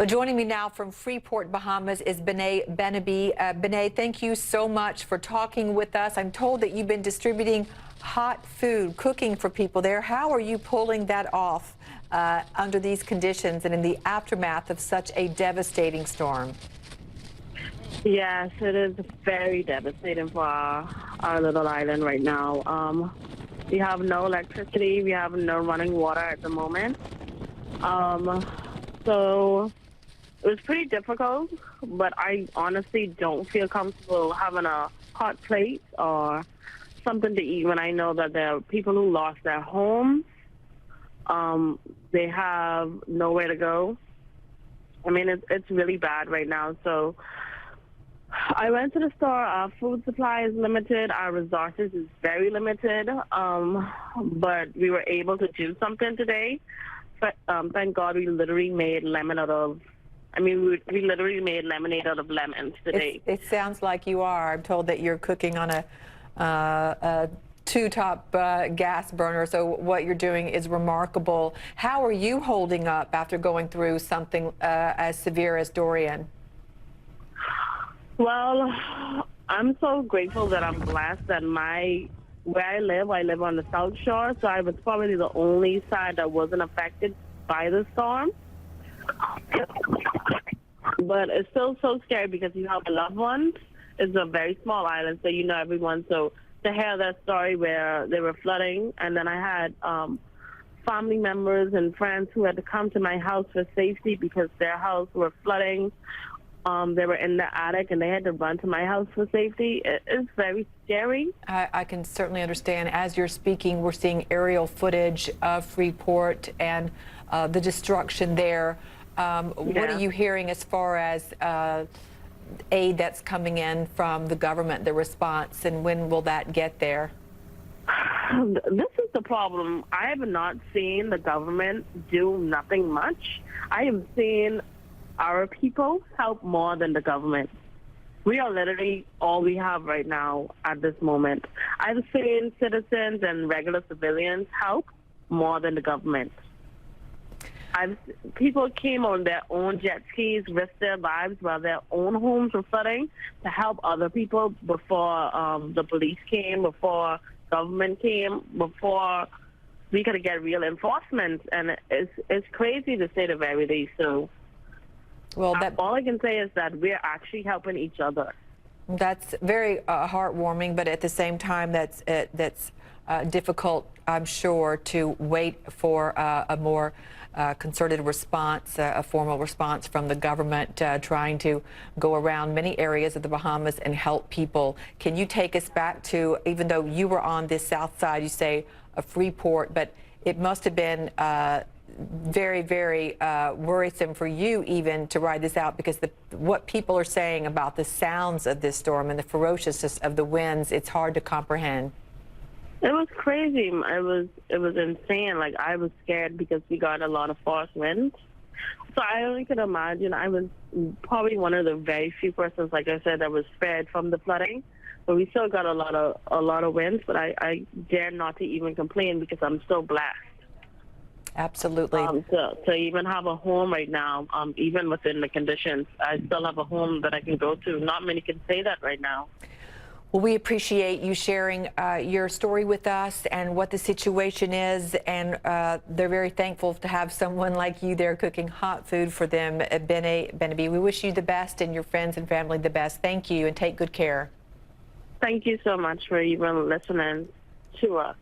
Joining me now from Freeport, Bahamas is Benet Beneby. Benet, thank you so much for talking with us. I'm told that you've been distributing hot food, cooking for people there. How are you pulling that off under these conditions and in the aftermath of such a devastating storm? Yes, it is very devastating for our little island right now. We have no electricity. We have no running water at the moment. So it was pretty difficult, but I honestly don't feel comfortable having a hot plate or something to eat when I know that there are people who lost their homes. They have nowhere to go. I mean, it's really bad right now. So I went to the store. Our food supply is limited. Our resources is very limited. But we were able to do something today. But thank God we literally made lemon out of, we literally made lemonade out of lemons today. It sounds like you are. I'm told that you're cooking on a two-top gas burner, so what you're doing is remarkable. How are you holding up after going through something as severe as Dorian? Well, I'm so grateful that I'm blessed that where I live on the South Shore, so I was probably the only side that wasn't affected by the storm. But it's still so scary because you have a loved ones. It's a very small island, so you know everyone. So to hear that story where they were flooding, and then I had family members and friends who had to come to my house for safety because their house were flooding. They were in the attic and they had to run to my house for safety. It's very scary. I can certainly understand. As you're speaking, we're seeing aerial footage of Freeport and the destruction there. What are you hearing as far as aid that's coming in from the government, the response, and when will that get there? This is the problem. I have not seen the government do nothing much. I have seen our people help more than the government. We are literally all we have right now at this moment. I've seen citizens and regular civilians help more than the government. People came on their own jet skis, risked their lives while their own homes were flooding to help other people before the police came, before government came, before we could get real enforcement. And it's crazy to say the very least. So well, all I can say is that we're actually helping each other. That's very heartwarming, but at the same time, that's difficult, I'm sure, to wait for a more concerted response, a formal response from the government, trying to go around many areas of the Bahamas and help people. Can you take us back to, even though you were on this south side, you say a Freeport, but it must have been very, very worrisome for you even to ride this out, because what people are saying about the sounds of this storm and the ferociousness of the winds, it's hard to comprehend. It was crazy. It was insane. Like, I was scared because we got a lot of force winds. So I only could imagine. I was probably one of the very few persons, like I said, that was spared from the flooding. But we still got a lot of winds. But I dare not to even complain because I'm so blessed. Absolutely. To even have a home right now, even within the conditions, I still have a home that I can go to. Not many can say that right now. Well, we appreciate you sharing your story with us and what the situation is, and they're very thankful to have someone like you there cooking hot food for them. Benet Beneby, we wish you the best and your friends and family the best. Thank you, and take good care. Thank you so much for even listening to us.